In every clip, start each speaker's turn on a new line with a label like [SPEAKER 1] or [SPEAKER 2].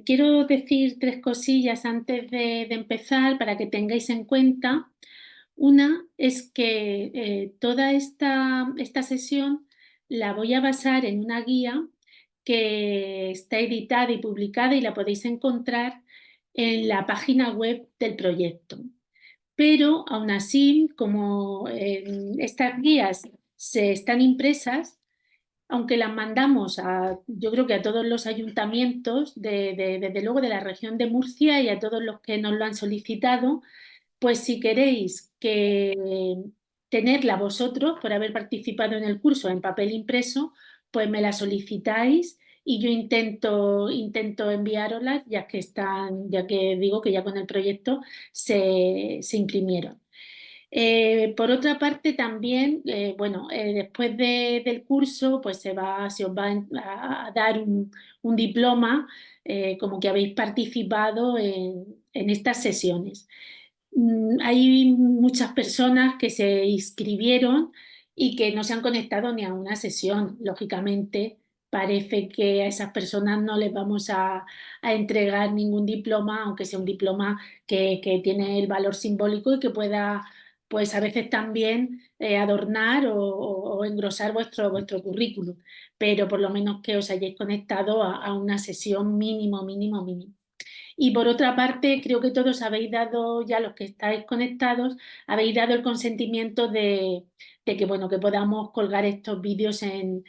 [SPEAKER 1] Quiero decir tres cosillas antes de empezar para que tengáis en cuenta. Una es que toda esta sesión la voy a basar en una guía que está editada y publicada y la podéis encontrar en la página web del proyecto. Pero aún así, como estas guías se están impresas, aunque las mandamos yo creo que a todos los ayuntamientos, desde luego de la región de Murcia y a todos los que nos lo han solicitado, pues si queréis tenerla vosotros por haber participado en el curso en papel impreso, pues me la solicitáis y yo intento enviároslas ya que digo que ya con el proyecto se imprimieron. Por otra parte, también, bueno, después del curso, pues se os va a dar un diploma como que habéis participado en estas sesiones. Hay muchas personas que se inscribieron y que no se han conectado ni a una sesión. Lógicamente, parece que a esas personas no les vamos a entregar ningún diploma, aunque sea un diploma que tiene el valor simbólico y que pueda, pues a veces también adornar o engrosar vuestro currículum, pero por lo menos que os hayáis conectado a una sesión mínimo. Y por otra parte, creo que todos habéis dado, ya los que estáis conectados, habéis dado el consentimiento de que, bueno, que podamos colgar estos vídeos en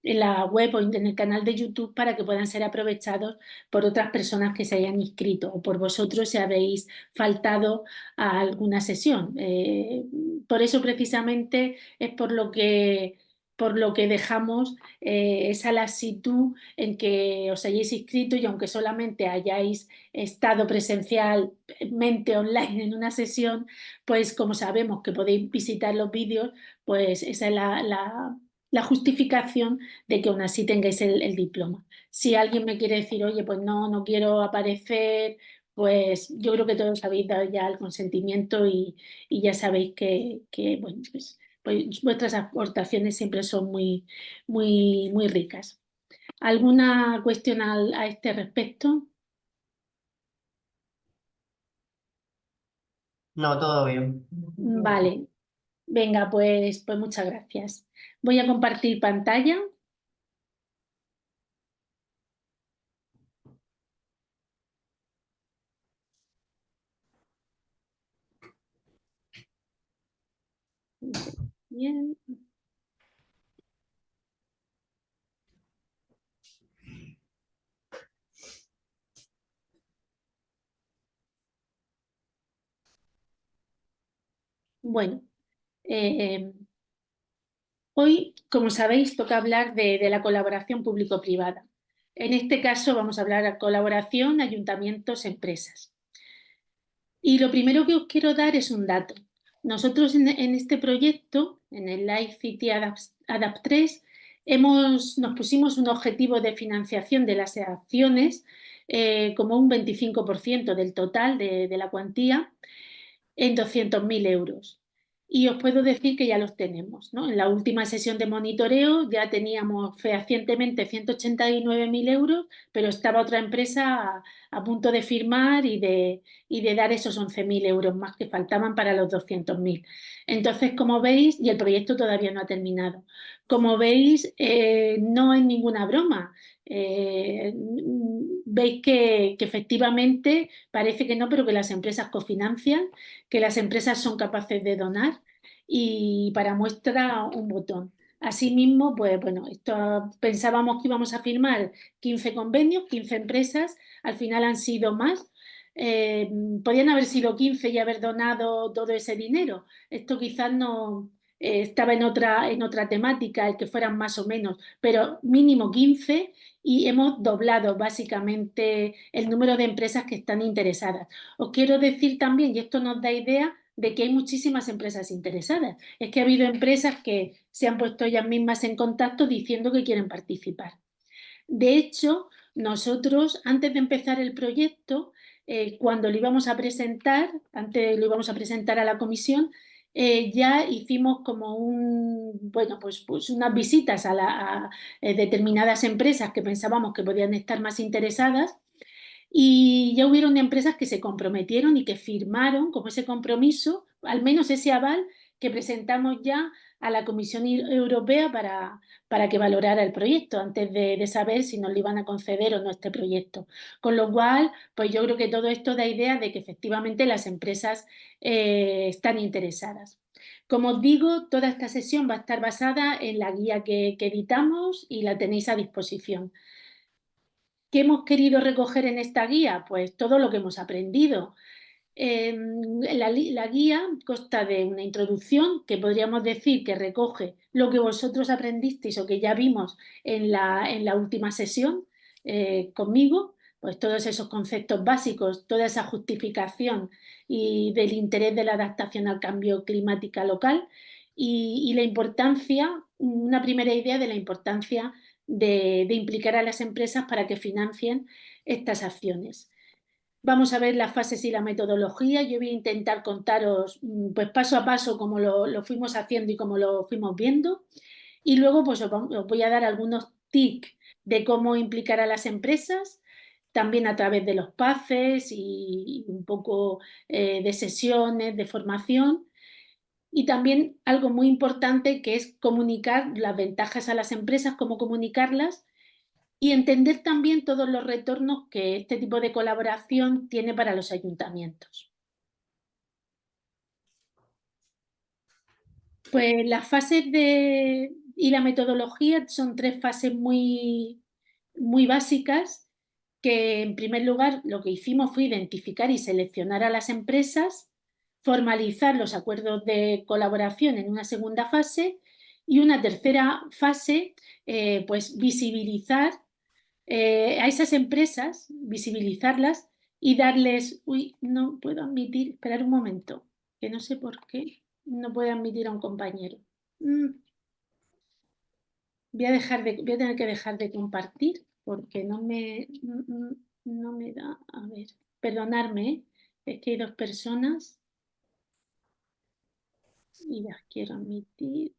[SPEAKER 1] la web o en el canal de YouTube para que puedan ser aprovechados por otras personas que se hayan inscrito o por vosotros si habéis faltado a alguna sesión. Por eso precisamente es por lo que dejamos esa lasitud en que os hayáis inscrito y aunque solamente hayáis estado presencialmente online en una sesión, pues como sabemos que podéis visitar los vídeos, pues esa es la justificación de que aún así tengáis el diploma. Si alguien me quiere decir, oye, pues no quiero aparecer, pues yo creo que todos habéis dado ya el consentimiento y ya sabéis bueno, pues vuestras aportaciones siempre son muy ricas. ¿Alguna cuestión a este respecto?
[SPEAKER 2] No, todo bien.
[SPEAKER 1] Vale, venga, pues muchas gracias. Voy a compartir pantalla. Bien. Bueno, eh, hoy, como sabéis, toca hablar de la colaboración público-privada. En este caso vamos a hablar de colaboración ayuntamientos-empresas. Y lo primero que os quiero dar es un dato. Nosotros en este proyecto, en el Life City Adapt 3, nos pusimos un objetivo de financiación de las acciones como un 25% del total de la cuantía en 200.000 euros. Y os puedo decir que ya los tenemos, ¿no? En la última sesión de monitoreo ya teníamos fehacientemente 189.000 euros, pero estaba otra empresa a punto de firmar y de dar esos 11.000 euros más que faltaban para los 200.000. Entonces, como veis, y el proyecto todavía no ha terminado, como veis, no hay ninguna broma. Veis que efectivamente parece que no, pero que las empresas cofinancian, que las empresas son capaces de donar y para muestra un botón. Asimismo, pues bueno, pensábamos que íbamos a firmar 15 convenios, 15 empresas, al final han sido más. Eh, Podían haber sido 15 y haber donado todo ese dinero. Esto quizás no estaba en otra temática, el que fueran más o menos, pero mínimo 15 y hemos doblado básicamente el número de empresas que están interesadas. Os quiero decir también, y esto nos da idea de que hay muchísimas empresas interesadas. Es que ha habido empresas que se han puesto ellas mismas en contacto diciendo que quieren participar. De hecho, nosotros, antes de empezar el proyecto, cuando lo íbamos a presentar, antes lo íbamos a presentar a la comisión, ya hicimos como bueno, pues unas visitas a determinadas empresas que pensábamos que podían estar más interesadas y ya hubieron empresas que se comprometieron y que firmaron como ese compromiso, al menos ese aval que presentamos ya a la Comisión Europea para que valorara el proyecto antes de saber si nos lo iban a conceder o no este proyecto. Con lo cual, pues yo creo que todo esto da idea de que efectivamente las empresas están interesadas. Como os digo, toda esta sesión va a estar basada en la guía que editamos y la tenéis a disposición. ¿Qué hemos querido recoger en esta guía? Pues todo lo que hemos aprendido. La guía consta de una introducción que podríamos decir que recoge lo que vosotros aprendisteis o que ya vimos en la última sesión conmigo, pues todos esos conceptos básicos, toda esa justificación y del interés de la adaptación al cambio climático local y la importancia, una primera idea de la importancia de implicar a las empresas para que financien estas acciones. Vamos a ver las fases y la metodología. Yo voy a intentar contaros pues paso a paso cómo lo fuimos haciendo y cómo lo fuimos viendo. Y luego pues os voy a dar algunos tips de cómo implicar a las empresas, también a través de los PACES y un poco de sesiones, de formación. Y también algo muy importante que es comunicar las ventajas a las empresas, cómo comunicarlas y entender también todos los retornos que este tipo de colaboración tiene para los ayuntamientos. Pues las fases y la metodología son tres fases muy básicas que en primer lugar lo que hicimos fue identificar y seleccionar a las empresas, formalizar los acuerdos de colaboración en una segunda fase y una tercera fase, pues visibilizar a esas empresas, visibilizarlas y darles, uy, no puedo admitir, esperar un momento, que no sé por qué no puedo admitir a un compañero. Mm, voy a tener que dejar de compartir porque no me da, a ver, perdonadme, es que hay dos personas y las quiero admitir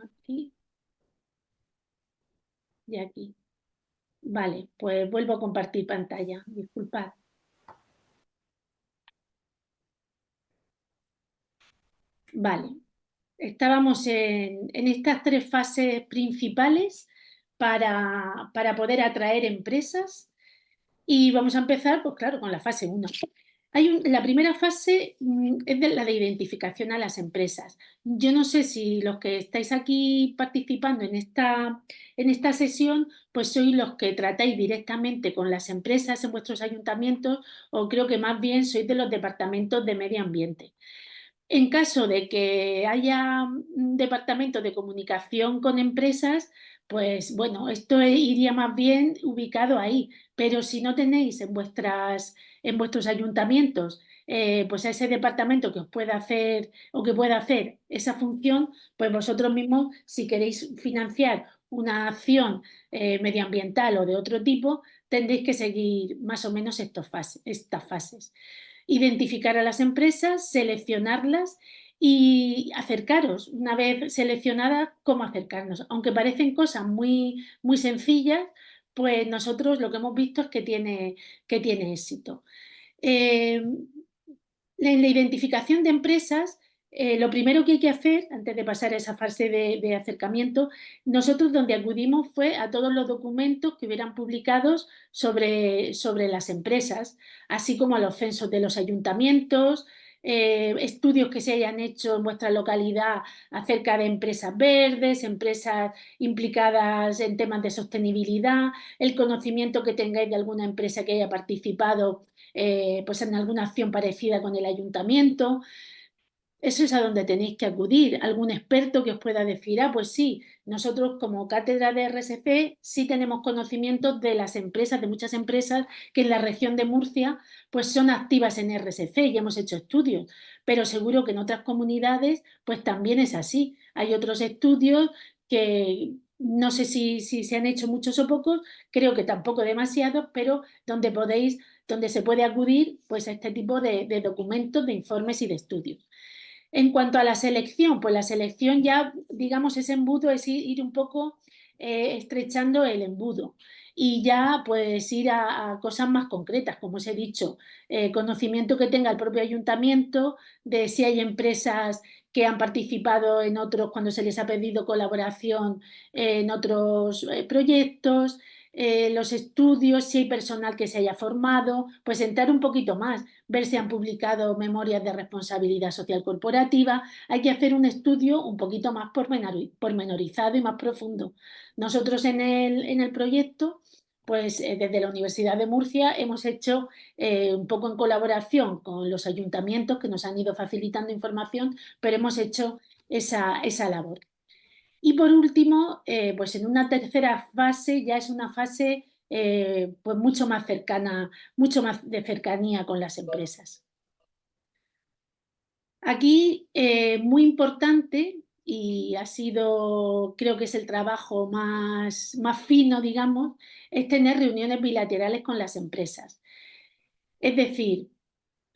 [SPEAKER 1] aquí y aquí. Vale, pues vuelvo a compartir pantalla, disculpad. Vale, estábamos en estas tres fases principales para poder atraer empresas y vamos a empezar, pues claro, con la fase uno. La primera fase es la de identificación a las empresas. Yo no sé si los que estáis aquí participando en esta sesión, pues sois los que tratáis directamente con las empresas en vuestros ayuntamientos o creo que más bien sois de los departamentos de medio ambiente. En caso de que haya un departamento de comunicación con empresas, pues bueno, esto iría más bien ubicado ahí. Pero si no tenéis en vuestros ayuntamientos, pues a ese departamento que os pueda hacer o que pueda hacer esa función, pues vosotros mismos, si queréis financiar una acción medioambiental o de otro tipo, tendréis que seguir más o menos estas fases identificar a las empresas, seleccionarlas y acercaros. Una vez seleccionadas, cómo acercarnos. Aunque parecen cosas muy sencillas, pues nosotros lo que hemos visto es que tiene éxito. Eh, en la identificación de empresas, lo primero que hay que hacer, antes de pasar a esa fase de acercamiento, nosotros donde acudimos fue a todos los documentos que hubieran publicados sobre las empresas, así como a los censos de los ayuntamientos, estudios que se hayan hecho en vuestra localidad acerca de empresas verdes, empresas implicadas en temas de sostenibilidad, el conocimiento que tengáis de alguna empresa que haya participado pues en alguna acción parecida con el ayuntamiento. Eso es a donde tenéis que acudir. Algún experto que os pueda decir, ah, pues sí, nosotros como cátedra de RSC sí tenemos conocimientos de las empresas, de muchas empresas que en la región de Murcia pues son activas en RSC y hemos hecho estudios, pero seguro que en otras comunidades pues también es así. Hay otros estudios que no sé si se han hecho muchos o pocos, creo que tampoco demasiados, pero donde se puede acudir pues a este tipo de documentos, de informes y de estudios. En cuanto a la selección, pues la selección ya, digamos, ese embudo es ir un poco estrechando el embudo y ya pues ir a cosas más concretas, como os he dicho, conocimiento que tenga el propio ayuntamiento de si hay empresas que han participado en otros cuando se les ha pedido colaboración en otros proyectos, los estudios, si hay personal que se haya formado, pues entrar un poquito más, ver si han publicado memorias de responsabilidad social corporativa. Hay que hacer un estudio un poquito más pormenorizado y más profundo. Nosotros en el proyecto, pues desde la Universidad de Murcia hemos hecho un poco en colaboración con los ayuntamientos que nos han ido facilitando información, pero hemos hecho esa labor. Y por último, pues en una tercera fase ya es una fase pues mucho más cercana, mucho más de cercanía con las empresas. Aquí, muy importante, y ha sido, creo que es el trabajo más fino, digamos, es tener reuniones bilaterales con las empresas. Es decir,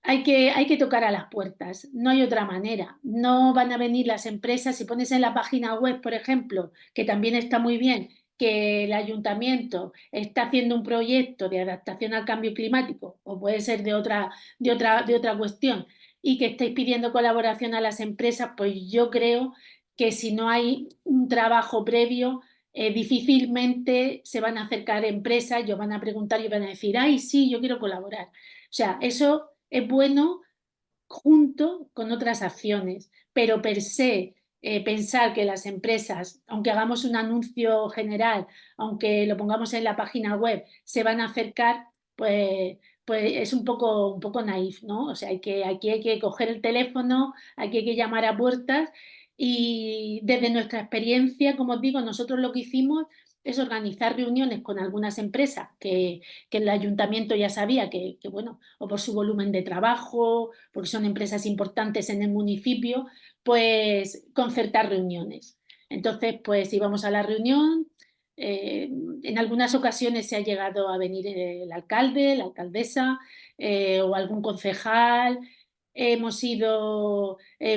[SPEAKER 1] hay que tocar a las puertas, no hay otra manera. No van a venir las empresas, si pones en la página web, por ejemplo, que también está muy bien, que el ayuntamiento está haciendo un proyecto de adaptación al cambio climático, o puede ser de otra cuestión, y que estéis pidiendo colaboración a las empresas, pues yo creo que si no hay un trabajo previo, difícilmente se van a acercar empresas, ellos van a preguntar y van a decir, ay, sí, yo quiero colaborar. O sea, eso es bueno junto con otras acciones, pero per se pensar que las empresas, aunque hagamos un anuncio general, aunque lo pongamos en la página web, se van a acercar, pues es un poco naif, ¿no? O sea, aquí hay que coger el teléfono, aquí hay que llamar a puertas y desde nuestra experiencia, como os digo, nosotros lo que hicimos es organizar reuniones con algunas empresas que el ayuntamiento ya sabía bueno, o por su volumen de trabajo, porque son empresas importantes en el municipio, pues concertar reuniones. Entonces, pues íbamos a la reunión, eh, en algunas ocasiones se ha llegado a venir el alcalde, la alcaldesa o algún concejal. Hemos sido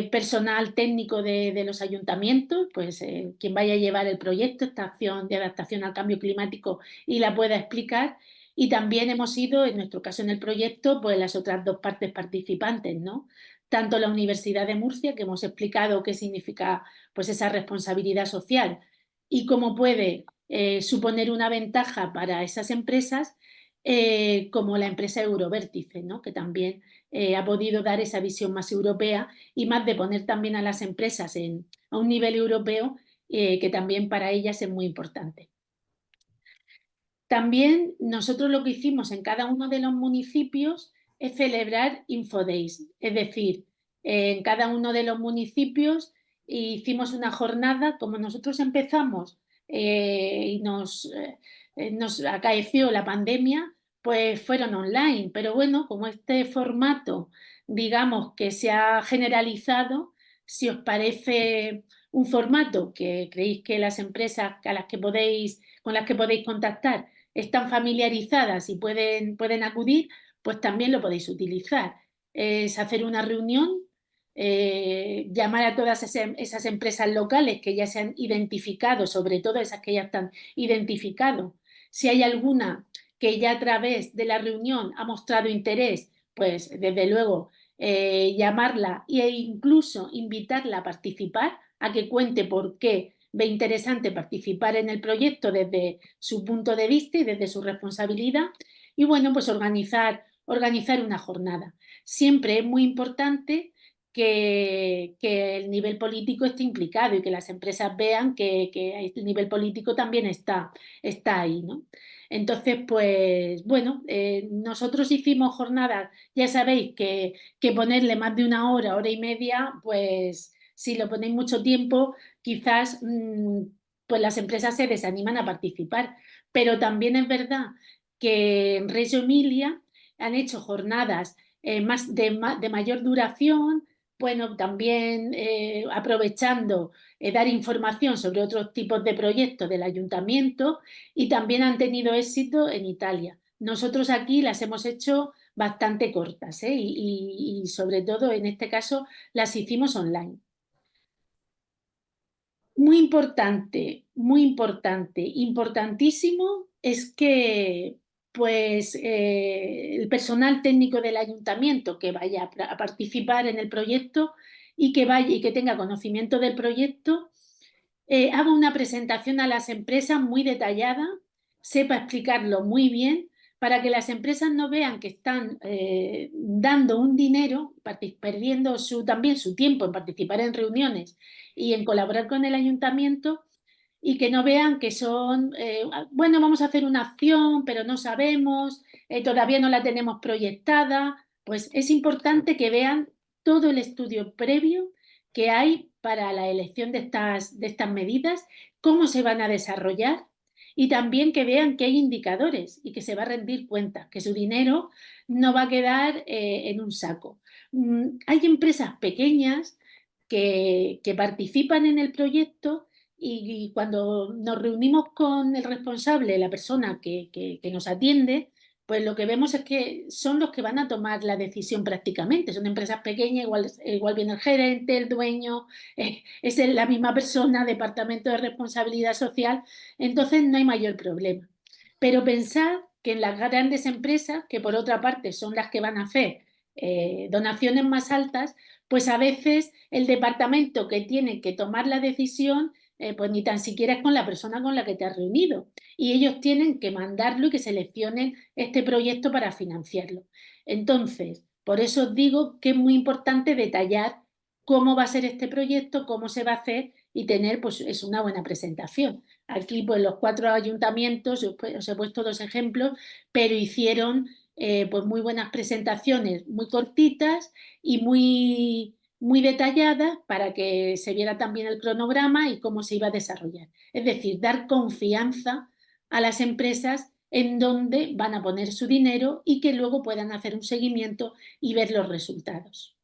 [SPEAKER 1] personal técnico de los ayuntamientos, pues quien vaya a llevar el proyecto, esta acción de adaptación al cambio climático y la pueda explicar. Y también hemos sido, en nuestro caso en el proyecto, pues las otras dos partes participantes, ¿no? Tanto la Universidad de Murcia, que hemos explicado qué significa pues esa responsabilidad social y cómo puede suponer una ventaja para esas empresas, como la empresa Eurovértice, ¿no? Que también ha podido dar esa visión más europea y más de poner también a las empresas a un nivel europeo, que también para ellas es muy importante. También nosotros lo que hicimos en cada uno de los municipios es celebrar Infodays, es decir, en cada uno de los municipios hicimos una jornada, como nosotros empezamos y nos acaeció la pandemia, pues fueron online, pero bueno, como este formato, digamos que se ha generalizado, si os parece un formato que creéis que las empresas con las que podéis contactar están familiarizadas y pueden acudir, pues también lo podéis utilizar. Es hacer una reunión, llamar a todas esas empresas locales que ya se han identificado, sobre todo esas que ya están identificadas. Si hay alguna que ya a través de la reunión ha mostrado interés, pues desde luego llamarla e incluso invitarla a participar, a que cuente por qué ve interesante participar en el proyecto desde su punto de vista y desde su responsabilidad. Y bueno, pues organizar una jornada. Siempre es muy importante que el nivel político esté implicado y que las empresas vean que el nivel político también está ahí, ¿no? Entonces, pues bueno, nosotros hicimos jornadas, ya sabéis que ponerle más de una hora, hora y media, pues si lo ponéis mucho tiempo, quizás pues las empresas se desaniman a participar. Pero también es verdad que en Reggio Emilia han hecho jornadas de mayor duración, bueno, también aprovechando dar información sobre otros tipos de proyectos del ayuntamiento y también han tenido éxito en Italia. Nosotros aquí las hemos hecho bastante cortas, ¿eh? Y sobre todo en este caso las hicimos online. Muy importante, importantísimo es que pues el personal técnico del ayuntamiento que vaya a participar en el proyecto y que vaya y que tenga conocimiento del proyecto haga una presentación a las empresas muy detallada, sepa explicarlo muy bien para que las empresas no vean que están dando un dinero, perdiendo también su tiempo en participar en reuniones y en colaborar con el ayuntamiento y que no vean que son, bueno, vamos a hacer una acción, pero no sabemos, todavía no la tenemos proyectada. Pues es importante que vean todo el estudio previo que hay para la elección de estas medidas, cómo se van a desarrollar y también que vean que hay indicadores y que se va a rendir cuenta, que su dinero no va a quedar en un saco. Hay empresas pequeñas que participan en el proyecto y cuando nos reunimos con el responsable, la persona que nos atiende, pues lo que vemos es que son los que van a tomar la decisión prácticamente. Son empresas pequeñas, igual viene el gerente, el dueño, es la misma persona, departamento de responsabilidad social, entonces no hay mayor problema. Pero pensar que en las grandes empresas, que por otra parte son las que van a hacer donaciones más altas, pues a veces el departamento que tiene que tomar la decisión pues ni tan siquiera es con la persona con la que te has reunido. Y ellos tienen que mandarlo y que seleccionen este proyecto para financiarlo. Entonces, por eso os digo que es muy importante detallar cómo va a ser este proyecto, cómo se va a hacer y tener pues es una buena presentación. Aquí pues los 4 ayuntamientos, os he puesto 2 ejemplos, pero hicieron pues muy buenas presentaciones, muy cortitas y muy detalladas para que se viera también el cronograma y cómo se iba a desarrollar. Es decir, dar confianza a las empresas en dónde van a poner su dinero y que luego puedan hacer un seguimiento y ver los resultados.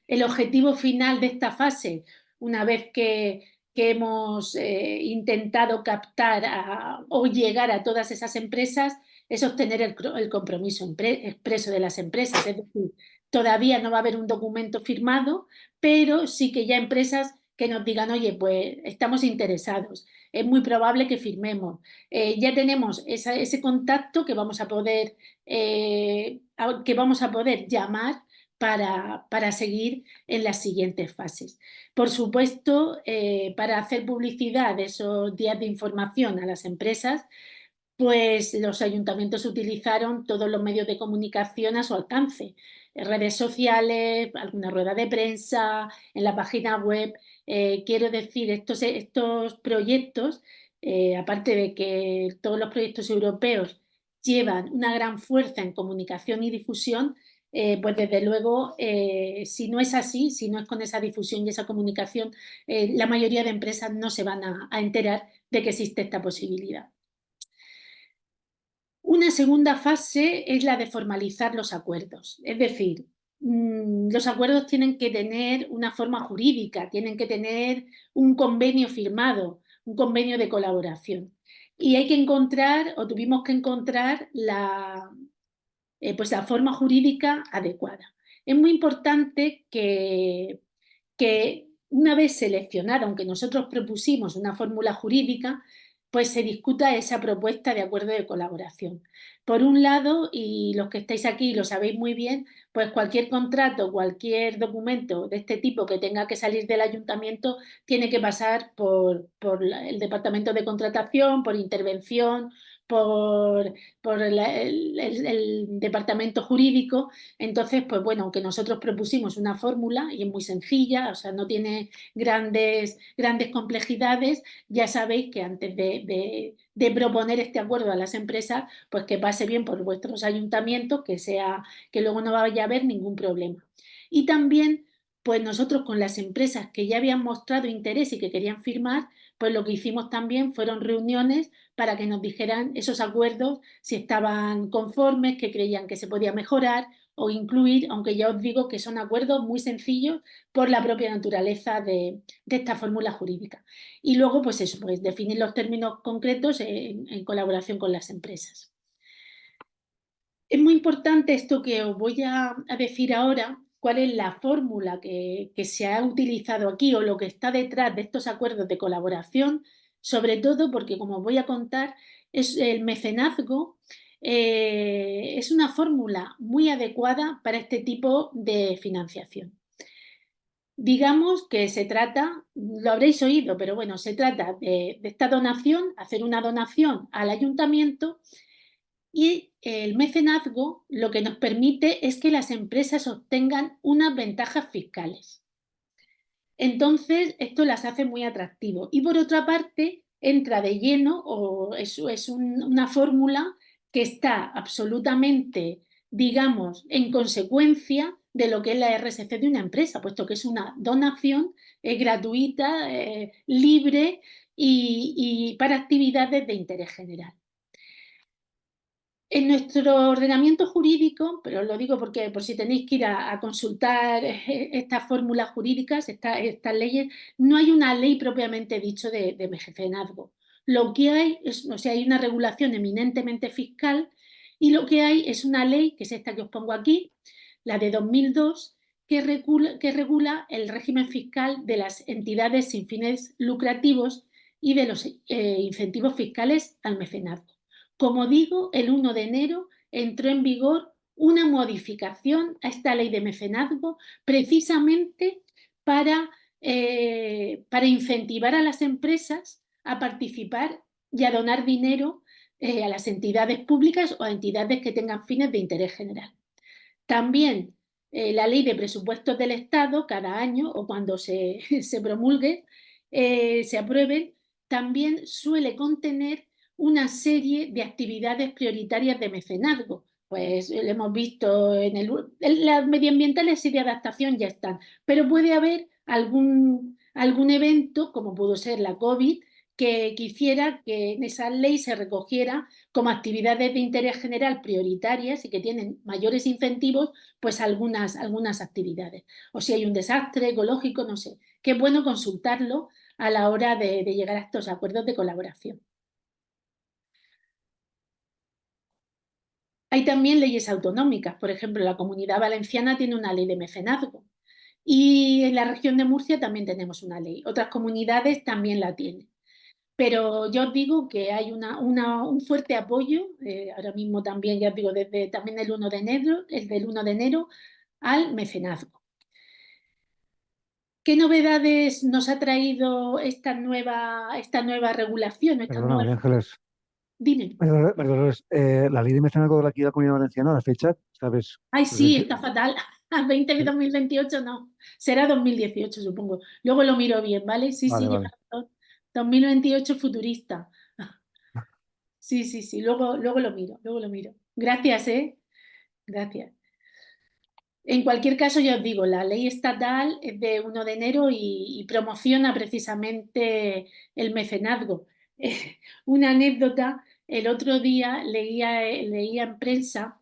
[SPEAKER 1] El objetivo final de esta fase, una vez que hemos intentado captar o llegar a todas esas empresas, es obtener el compromiso expreso de las empresas. Es decir, todavía no va a haber un documento firmado, pero sí que ya empresas que nos digan, oye, pues estamos interesados, es muy probable que firmemos. Ya tenemos ese contacto que vamos a poder llamar para seguir en las siguientes fases. Por supuesto, para hacer publicidad de esos días de información a las empresas, pues los ayuntamientos utilizaron todos los medios de comunicación a su alcance, redes sociales, alguna rueda de prensa, en la página web. Quiero decir, estos proyectos, aparte de que todos los proyectos europeos llevan una gran fuerza en comunicación y difusión, pues desde luego, si no es así, si no es con esa difusión y esa comunicación, la mayoría de empresas no se van a enterar de que existe esta posibilidad. Una segunda fase es la de formalizar los acuerdos, es decir, los acuerdos tienen que tener una forma jurídica, tienen que tener un convenio firmado, un convenio de colaboración. Y hay que encontrar, o tuvimos que encontrar, pues la forma jurídica adecuada. Es muy importante que una vez seleccionada, aunque nosotros propusimos una fórmula jurídica, pues se discuta esa propuesta de acuerdo de colaboración. Por un lado, y los que estáis aquí lo sabéis muy bien, pues cualquier contrato, cualquier documento de este tipo que tenga que salir del ayuntamiento tiene que pasar por el departamento de contratación, por intervención, por, por el departamento jurídico. Entonces, pues bueno, aunque nosotros propusimos una fórmula y es muy sencilla, o sea, no tiene grandes complejidades, ya sabéis que antes de proponer este acuerdo a las empresas, pues que pase bien por vuestros ayuntamientos, que luego no vaya a haber ningún problema. Y también, pues nosotros con las empresas que ya habían mostrado interés y que querían firmar, pues lo que hicimos también fueron reuniones para que nos dijeran esos acuerdos, si estaban conformes, que creían que se podía mejorar o incluir, aunque ya os digo que son acuerdos muy sencillos por la propia naturaleza de esta fórmula jurídica. Y luego, pues eso, pues definir los términos concretos en colaboración con las empresas. Es muy importante esto que os voy a decir ahora, cuál es la fórmula que se ha utilizado aquí o lo que está detrás de estos acuerdos de colaboración, sobre todo porque, como os voy a contar, es el mecenazgo es una fórmula muy adecuada para este tipo de financiación. Digamos que se trata, lo habréis oído, pero bueno, se trata de esta donación, hacer una donación al ayuntamiento y el mecenazgo lo que nos permite es que las empresas obtengan unas ventajas fiscales. Entonces, esto las hace muy atractivos. Y por otra parte, entra de lleno, o es una fórmula que está absolutamente, digamos, en consecuencia de lo que es la RSC de una empresa, puesto que es una donación gratuita, libre y para actividades de interés general. En nuestro ordenamiento jurídico, pero os lo digo porque por si tenéis que ir a consultar estas fórmulas jurídicas, estas leyes, no hay una ley propiamente dicho de mecenazgo. Lo que hay es, o sea, hay una regulación eminentemente fiscal y lo que hay es una ley, que es esta que os pongo aquí, la de 2002, que regula el régimen fiscal de las entidades sin fines lucrativos y de los incentivos fiscales al mecenazgo. Como digo, el 1 de enero entró en vigor una modificación a esta ley de mecenazgo precisamente para incentivar a las empresas a participar y a donar dinero a las entidades públicas o a entidades que tengan fines de interés general. También la ley de presupuestos del Estado, cada año o cuando se promulgue, se aprueben, también suele contener una serie de actividades prioritarias de mecenazgo. Pues lo hemos visto en las medioambientales y de adaptación ya están, pero puede haber algún evento, como pudo ser la COVID, que quisiera que en esa ley se recogiera como actividades de interés general prioritarias y que tienen mayores incentivos, pues algunas actividades. O si hay un desastre ecológico, no sé. Qué bueno consultarlo a la hora de llegar a estos acuerdos de colaboración. Hay también leyes autonómicas. Por ejemplo, la Comunidad Valenciana tiene una ley de mecenazgo. Y en la región de Murcia también tenemos una ley. Otras comunidades también la tienen. Pero yo os digo que hay un fuerte apoyo, ahora mismo también, ya os digo, desde también el 1 de enero, desde el 1 de enero al mecenazgo. ¿Qué novedades nos ha traído esta nueva regulación, esta
[SPEAKER 2] Perdona,
[SPEAKER 1] nueva...
[SPEAKER 2] María Ángeles.
[SPEAKER 1] Dime.
[SPEAKER 2] María Dolores, la ley de mecenazgo de la aquí de la Comunidad Valenciana, la fecha, ¿sabes?
[SPEAKER 1] Ay,
[SPEAKER 2] Pues
[SPEAKER 1] sí, está fatal. A 20 de 2028 no. Será 2018, supongo. Luego lo miro bien, ¿vale? Sí,
[SPEAKER 2] Vale,
[SPEAKER 1] sí, lleva
[SPEAKER 2] vale.
[SPEAKER 1] 2028 futurista. Sí, sí, sí. Luego lo miro, luego lo miro. Gracias, ¿eh? Gracias. En cualquier caso, ya os digo, la ley estatal es de 1 de enero y promociona precisamente el mecenazgo. Una anécdota, el otro día leía en prensa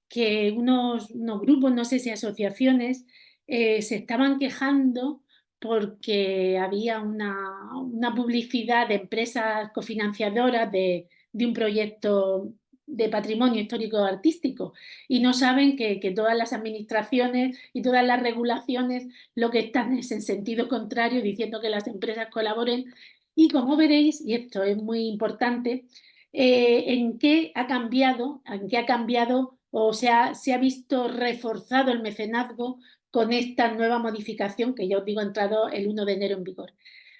[SPEAKER 1] que unos grupos, no sé si asociaciones, se estaban quejando porque había una publicidad de empresas cofinanciadoras de un proyecto de patrimonio histórico artístico y no saben que todas las administraciones y todas las regulaciones lo que están es en sentido contrario, diciendo que las empresas colaboren. Y como veréis, y esto es muy importante, en qué ha cambiado o se ha visto reforzado el mecenazgo con esta nueva modificación que ya os digo ha entrado el 1 de enero en vigor.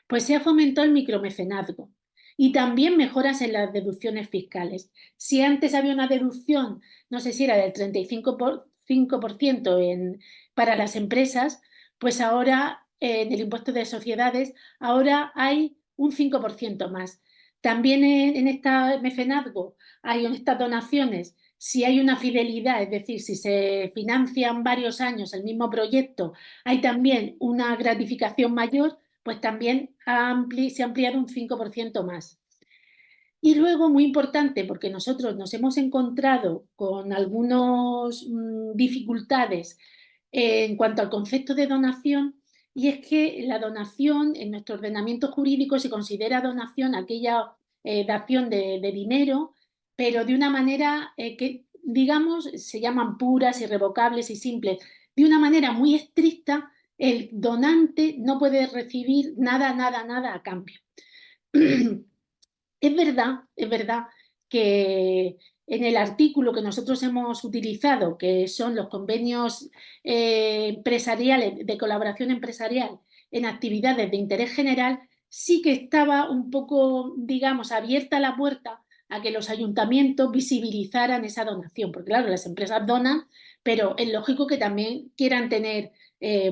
[SPEAKER 1] Pues se ha fomentado el micromecenazgo y también mejoras en las deducciones fiscales. Si antes había una deducción, no sé si era del 35% para las empresas, pues ahora en el impuesto de sociedades, ahora hay un 5% más. También en este mecenazgo hay en estas donaciones, si hay una fidelidad, es decir, si se financian varios años el mismo proyecto, hay también una gratificación mayor, pues también se ha ampliado un 5% más. Y luego, muy importante, porque nosotros nos hemos encontrado con algunas dificultades en cuanto al concepto de donación, y es que la donación en nuestro ordenamiento jurídico se considera donación aquella dación de dinero, pero de una manera digamos, se llaman puras, irrevocables y simples. De una manera muy estricta, el donante no puede recibir nada, nada, nada a cambio. Es verdad que en el artículo que nosotros hemos utilizado, que son los convenios empresariales de colaboración empresarial en actividades de interés general, sí que estaba un poco, digamos, abierta la puerta a que los ayuntamientos visibilizaran esa donación, porque claro, las empresas donan, pero es lógico que también quieran tener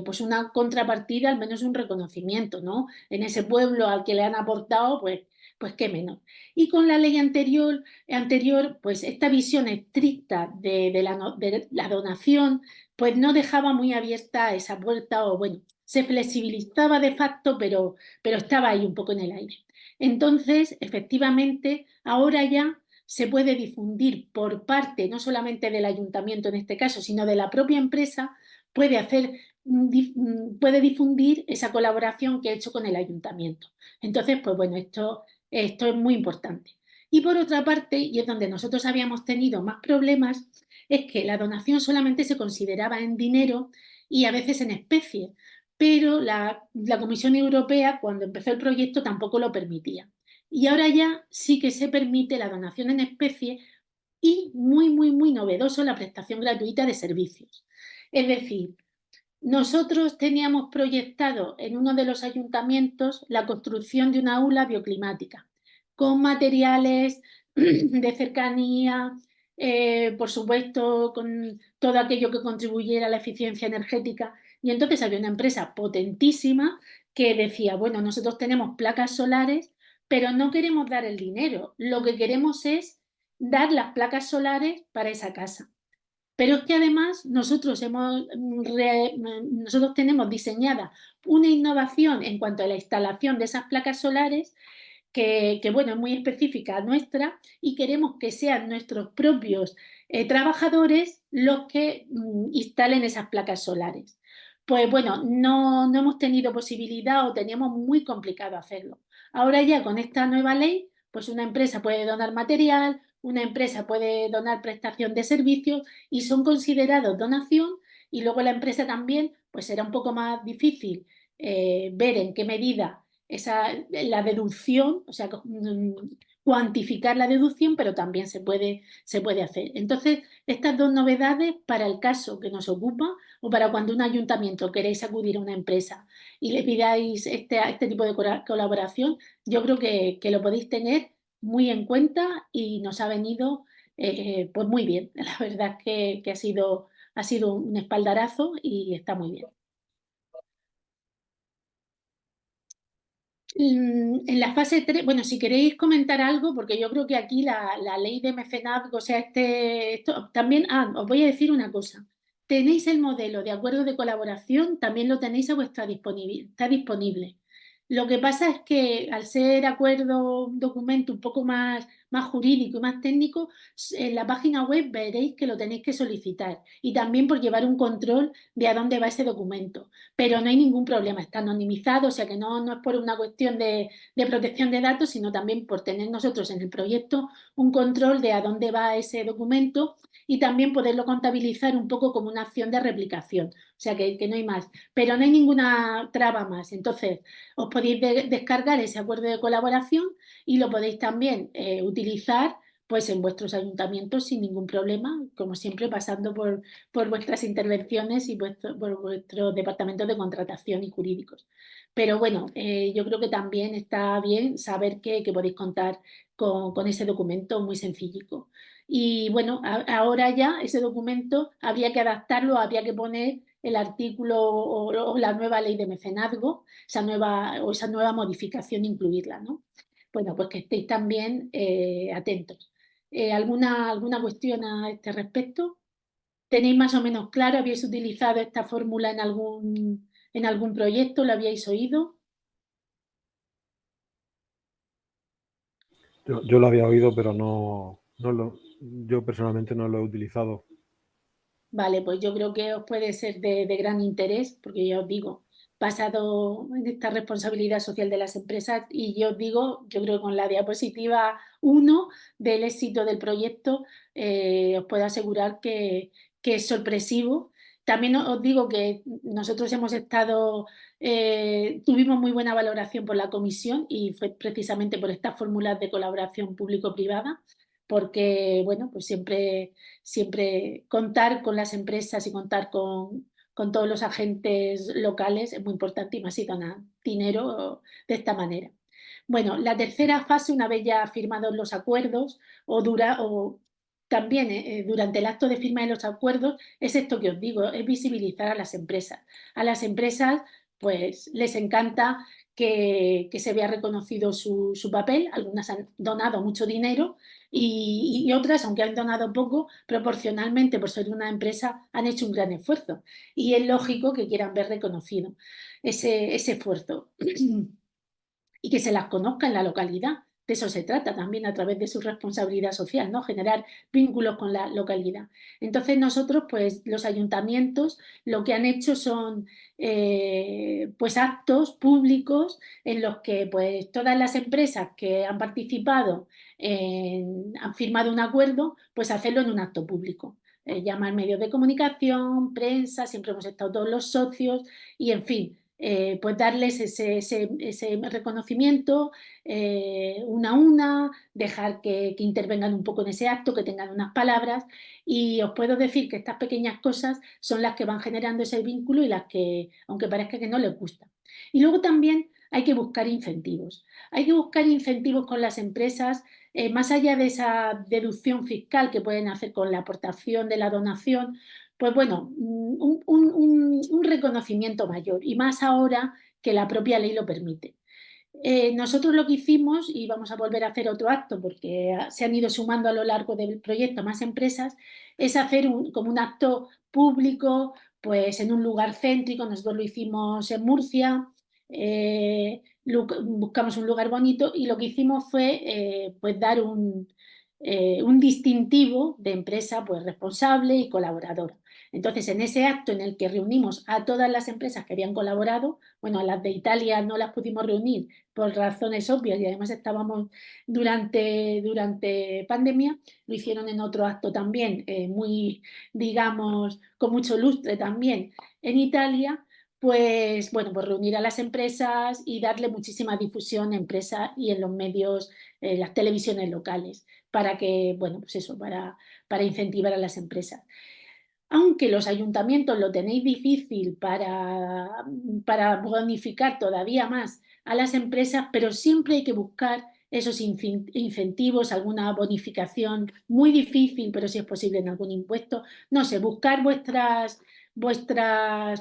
[SPEAKER 1] pues una contrapartida, al menos un reconocimiento, ¿no? En ese pueblo al que le han aportado, pues qué menos. Y con la ley anterior pues esta visión estricta de la donación, pues no dejaba muy abierta esa puerta, o bueno, se flexibilizaba de facto, pero estaba ahí un poco en el aire. Entonces, efectivamente, ahora ya se puede difundir por parte, no solamente del ayuntamiento en este caso, sino de la propia empresa, puede hacer, puede difundir esa colaboración que ha hecho con el ayuntamiento. Entonces, pues bueno, esto es muy importante. Y por otra parte, y es donde nosotros habíamos tenido más problemas, es que la donación solamente se consideraba en dinero y a veces en especie, pero la Comisión Europea, cuando empezó el proyecto, tampoco lo permitía. Y ahora ya sí que se permite la donación en especie y muy, muy, muy novedoso la prestación gratuita de servicios. Es decir, nosotros teníamos proyectado en uno de los ayuntamientos la construcción de una aula bioclimática, con materiales de cercanía, por supuesto, con todo aquello que contribuyera a la eficiencia energética. Y entonces había una empresa potentísima que decía, bueno, nosotros tenemos placas solares, pero no queremos dar el dinero, lo que queremos es dar las placas solares para esa casa. Pero es que además nosotros tenemos diseñada una innovación en cuanto a la instalación de esas placas solares bueno, es muy específica nuestra y queremos que sean nuestros propios trabajadores los que instalen esas placas solares. Pues bueno, no hemos tenido posibilidad o teníamos muy complicado hacerlo. Ahora ya con esta nueva ley, pues una empresa puede donar material, una empresa puede donar prestación de servicios y son considerados donación, y luego la empresa también, pues será un poco más difícil ver en qué medida la deducción, o sea, cuantificar la deducción, pero también se puede hacer. Entonces, estas dos novedades para el caso que nos ocupa, o para cuando un ayuntamiento queréis acudir a una empresa y le pidáis este tipo de colaboración, yo creo que lo podéis tener muy en cuenta y nos ha venido pues muy bien. La verdad es que ha sido un espaldarazo y está muy bien. En la fase 3, bueno, si queréis comentar algo, porque yo creo que aquí la ley de mecenazgo, o sea, esto también, os voy a decir una cosa. Tenéis el modelo de acuerdo de colaboración, también lo tenéis a vuestra disponibilidad, está disponible. Lo que pasa es que al ser acuerdo, un documento un poco más jurídico y más técnico, en la página web veréis que lo tenéis que solicitar y también por llevar un control de a dónde va ese documento, pero no hay ningún problema, está anonimizado, o sea que no es por una cuestión de protección de datos, sino también por tener nosotros en el proyecto un control de a dónde va ese documento y también poderlo contabilizar un poco como una acción de replicación, o sea que no hay más, pero no hay ninguna traba más. Entonces, os podéis descargar ese acuerdo de colaboración y lo podéis también utilizar pues en vuestros ayuntamientos sin ningún problema, como siempre pasando por vuestras intervenciones y por vuestros departamentos de contratación y jurídicos. Pero bueno, yo creo que también está bien saber que podéis contar con ese documento muy sencillico. Y bueno, ahora ya ese documento habría que adaptarlo, habría que poner el artículo o la nueva ley de mecenazgo, esa nueva modificación, incluirla, ¿no? Bueno, pues que estéis también atentos. ¿Alguna cuestión a este respecto? ¿Tenéis más o menos claro? ¿Habéis utilizado esta fórmula en algún proyecto? ¿Lo habíais oído?
[SPEAKER 3] Yo lo había oído, pero yo personalmente no lo he utilizado.
[SPEAKER 1] Vale, pues yo creo que os puede ser de gran interés, porque ya os digo, basado en esta responsabilidad social de las empresas, y yo digo, yo creo que con la diapositiva 1 del éxito del proyecto os puedo asegurar que es sorpresivo. También os digo que nosotros tuvimos muy buena valoración por la comisión y fue precisamente por estas fórmulas de colaboración público-privada, porque bueno, pues siempre contar con las empresas y contar con todos los agentes locales es muy importante, y más si donan dinero de esta manera. Bueno, la tercera fase, una vez ya firmados los acuerdos, o también durante el acto de firma de los acuerdos, es esto que os digo, es visibilizar a las empresas. A las empresas pues les encanta que se vea reconocido su papel. Algunas han donado mucho dinero y otras, aunque han donado poco, proporcionalmente por ser una empresa, han hecho un gran esfuerzo. Y es lógico que quieran ver reconocido ese esfuerzo y que se las conozca en la localidad. De eso se trata también a través de su responsabilidad social, ¿no? Generar vínculos con la localidad. Entonces nosotros, pues los ayuntamientos lo que han hecho son pues actos públicos en los que pues todas las empresas que han participado, han firmado un acuerdo, pues hacerlo en un acto público. Llamar medios de comunicación, prensa, siempre hemos estado todos los socios y en fin, pues darles ese reconocimiento una a una, dejar que intervengan un poco en ese acto, que tengan unas palabras, y os puedo decir que estas pequeñas cosas son las que van generando ese vínculo y las que, aunque parezca que no les gusta. Y luego también hay que buscar incentivos. Hay que buscar incentivos con las empresas, más allá de esa deducción fiscal que pueden hacer con la aportación de la donación, pues bueno, un reconocimiento mayor, y más ahora que la propia ley lo permite. Nosotros lo que hicimos, y vamos a volver a hacer otro acto porque se han ido sumando a lo largo del proyecto más empresas, es hacer como un acto público, pues en un lugar céntrico. Nosotros lo hicimos en Murcia, buscamos un lugar bonito y lo que hicimos fue pues dar un distintivo de empresa pues responsable y colaboradora. Entonces, en ese acto en el que reunimos a todas las empresas que habían colaborado, bueno, a las de Italia no las pudimos reunir por razones obvias y además estábamos durante pandemia, lo hicieron en otro acto también, muy, digamos, con mucho lustre también en Italia. Pues bueno, pues reunir a las empresas y darle muchísima difusión a empresas y en los medios, las televisiones locales, para que, bueno, pues eso, para incentivar a las empresas. Aunque los ayuntamientos lo tenéis difícil para bonificar todavía más a las empresas, pero siempre hay que buscar esos incentivos, alguna bonificación muy difícil, pero si es posible en algún impuesto. No sé, buscar vuestras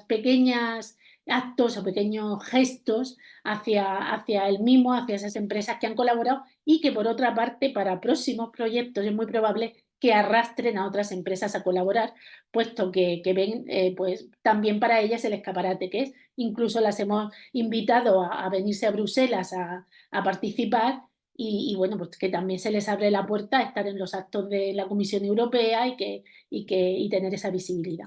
[SPEAKER 1] pequeñas actos o pequeños gestos hacia el mimo, hacia esas empresas que han colaborado y que por otra parte para próximos proyectos es muy probable que arrastren a otras empresas a colaborar, puesto que ven pues también para ellas el escaparate que es. Incluso las hemos invitado a venirse a Bruselas a participar bueno, pues que también se les abre la puerta a estar en los actos de la Comisión Europea y tener esa visibilidad.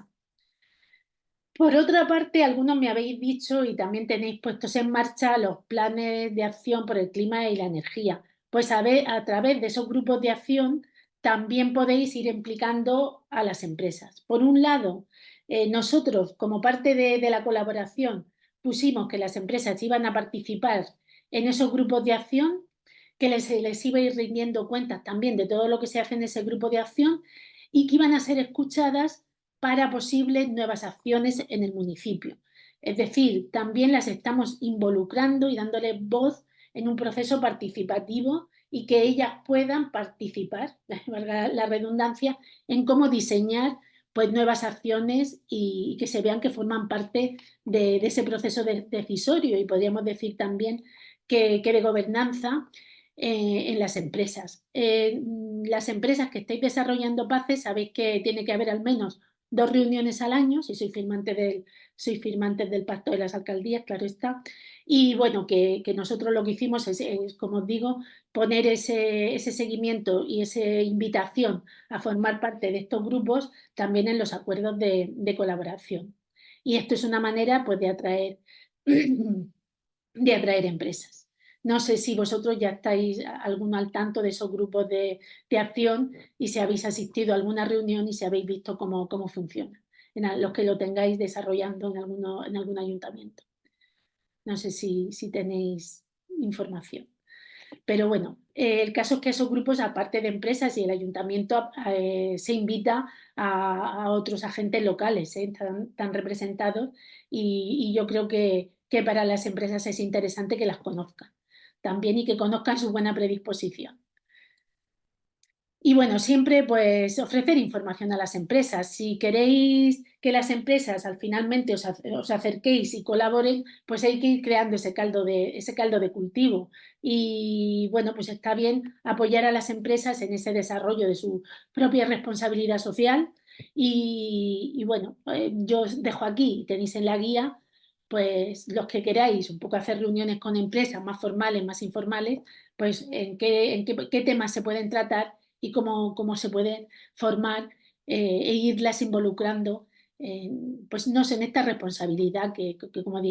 [SPEAKER 1] Por otra parte, algunos me habéis dicho y también tenéis puestos en marcha los planes de acción por el clima y la energía. Pues a través de esos grupos de acción también podéis ir implicando a las empresas. Por un lado, nosotros, como parte de la colaboración, pusimos que las empresas iban a participar en esos grupos de acción, que les iba a ir rindiendo cuentas también de todo lo que se hace en ese grupo de acción y que iban a ser escuchadas para posibles nuevas acciones en el municipio. Es decir, también las estamos involucrando y dándole voz en un proceso participativo y que ellas puedan participar, valga la redundancia, en cómo diseñar pues nuevas acciones y que se vean que forman parte de ese proceso decisorio y podríamos decir también que de gobernanza en las empresas. Las empresas que estáis desarrollando PACES sabéis que tiene que haber al menos 2 reuniones al año, si soy firmante del Pacto de las Alcaldías, claro está. Y bueno, que nosotros lo que hicimos es, como os digo, poner ese seguimiento y esa invitación a formar parte de estos grupos también en los acuerdos de colaboración. Y esto es una manera pues, de atraer de atraer empresas. No sé si vosotros ya estáis alguno al tanto de esos grupos de acción y si habéis asistido a alguna reunión y si habéis visto cómo funciona, los que lo tengáis desarrollando en algún ayuntamiento. No sé si tenéis información. Pero bueno, el caso es que esos grupos, aparte de empresas y el ayuntamiento, se invita a otros agentes locales, están representados y yo creo que para las empresas es interesante que las conozcan también y que conozcan su buena predisposición. Y bueno, siempre pues ofrecer información a las empresas. Si queréis que las empresas al finalmente os acerquéis y colaboren, pues hay que ir creando ese caldo de cultivo. Y bueno, pues está bien apoyar a las empresas en ese desarrollo de su propia responsabilidad social. Y bueno, yo os dejo aquí, tenéis en la guía, pues los que queráis un poco hacer reuniones con empresas más formales, más informales, pues qué temas se pueden tratar y cómo se pueden formar e irlas involucrando, pues no sé, en esta responsabilidad que como